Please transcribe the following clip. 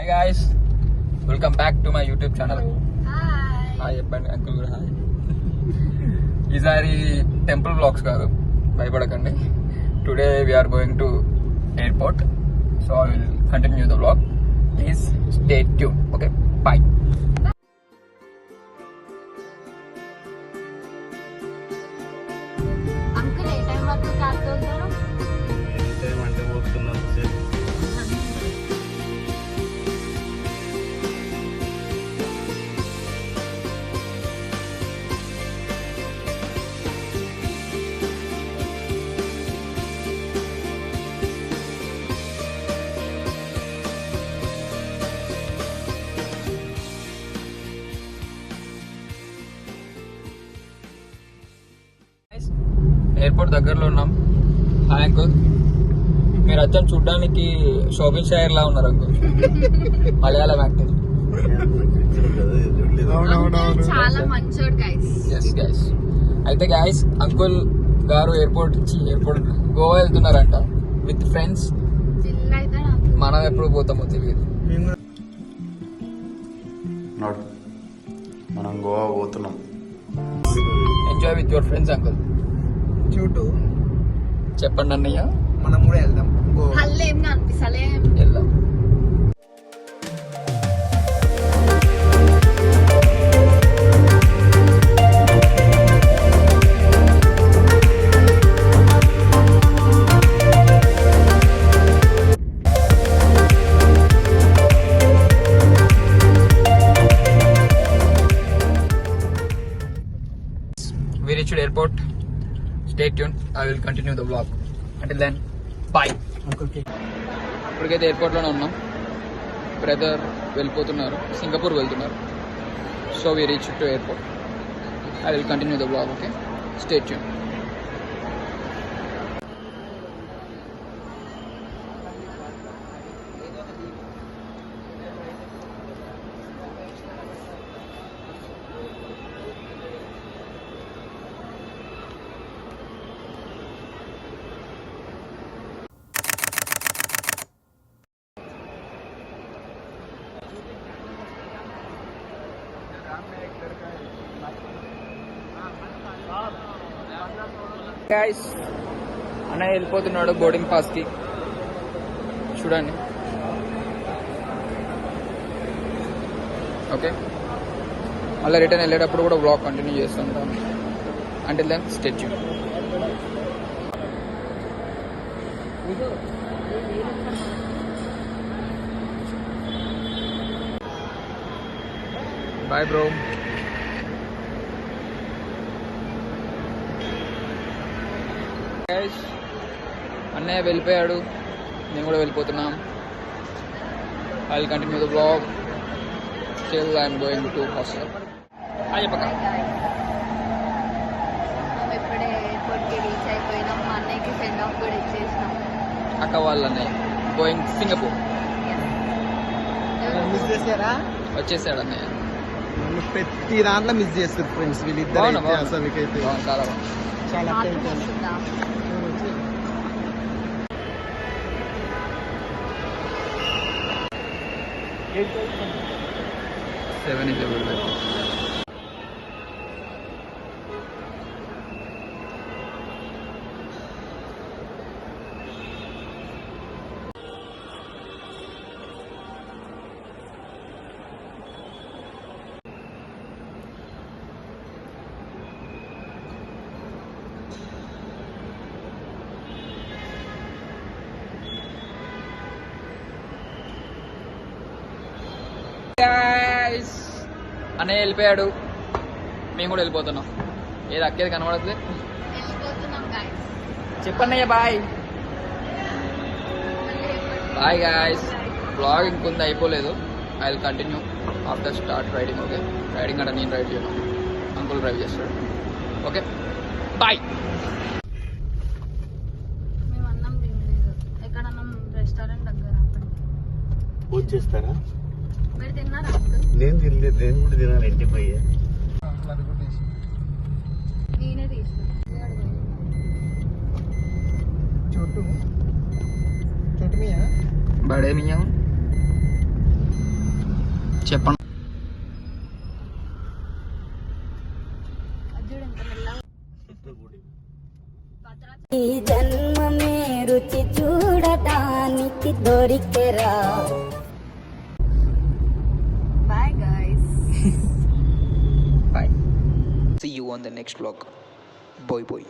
Hi guys, welcome back to my YouTube channel. Hi చెప్పండి uncle కూడా hi. ఈసారి temple blogs కాదు, భయపడకండి. Today we are going to airport, so I will continue the blog. Please stay tune. Okay, bye. Uncle ఏ time వరకు car తోలుతారు? అంటే పోతున్నాం. ఎయిర్పోర్ట్ దగ్గరలో ఉన్నాం. హాయ్ అంకుల్, మీరు అచ్చం చూడడానికి షోభిన్ షాయర్ లా ఉన్నారు అంకుల్. మలయాళం యాక్టర్. చాలా మంచోడు గైస్. Yes guys. అయితే గైస్, అంకుల్ గారు ఎయిర్పోర్ట్ గోవా వెళ్తున్నారంట విత్ ఫ్రెండ్స్. మనం ఎప్పుడు పోతామో తెలియదు. మనం గోవా పోతున్నాం. Enjoy with your friends uncle. చూడు, చెప్పండి అన్నయ్య. మనం కూడా వెళ్దాం. హల్లు ఏం కనిపిస్తలే. వెళ్దాం. We reached airport. Stay tuned. I will continue the vlog. Until then, bye. ఇప్పటికైతే ఎయిర్పోర్ట్లోనే ఉన్నాం. బ్రదర్ వెళ్ళిపోతున్నారు, సింగపూర్ వెళ్తున్నారు. So we reach to airport. I will continue the blog. Okay, stay tune. Guys, అన్నయ్య వెళ్ళిపోతున్నాడు బోర్డింగ్ పాస్ కి. చూడండి. Okay, మళ్ళీ return వెళ్ళేటప్పుడు కూడా బ్లాగ్ కంటిన్యూ చేస్తుంటాం. Until then stay tune. Bye bro. అన్నయ్య వెళ్ళిపోయాడు, నేను కూడా వెళ్ళిపోతున్నాం. I will continue the blog till I am going to hostel. మేము ఇప్పుడే ఎయిర్పోర్ట్ కి రీచ్ అయిపోయినాం. మా అన్నయ్యకి సెండ్ ఆఫ్ కూడా ఇచ్చేసినాం. అక్క వాళ్ళ అన్నయ్య గోయింగ్ సింగపూర్. మిస్ చేశారా? వచ్చేసాడు అన్నయ్య. ప్రతి దాంట్లో మిస్ చేస్తారు ఫ్రెండ్స్ వీళ్ళిద్దరు. బాగున్నా, బాగున్నా. అసలు మీకైతే చాలా బాగుంది. చాలా మాకు వస్తుందా? 7 is available. Guys, అన్నయ్య వెళ్ళిపోయాడు, మేము కూడా వెళ్ళిపోతున్నాం. ఏది అక్కేది కనబడట్లేదు. వెళ్ళిపోతున్నాం గైస్. చెప్పన్నయ్య బాయ్. Bye guys. బ్లాగ్ ఇంకొంది అయిపోలేదు. I will continue after start riding. Okay, riding అంటే నేను రైడ్ చేయను, అంకుల్ డ్రైవ్ చేస్తాడు. Okay, bye. మేము అన్నం తినలేదు. ఎక్కడన్నా రెస్టారెంట్ దగ్గర వచ్చేస్తారా? మీరు తిన్నారా అంకుల్? నేను తినలేదు, నేను కూడా తినాలి ఇంటికి పోయి. నేనే తీసిన. छोटू छोटू मियाँ बड़े मियाँ చెప్పండి. అది చూడు ఎంత మెల్లగా ఈ జన్మమే రుచి చూడటానికి దొరికెరా. Bye guys. Bye. See you on the next vlog. Boy.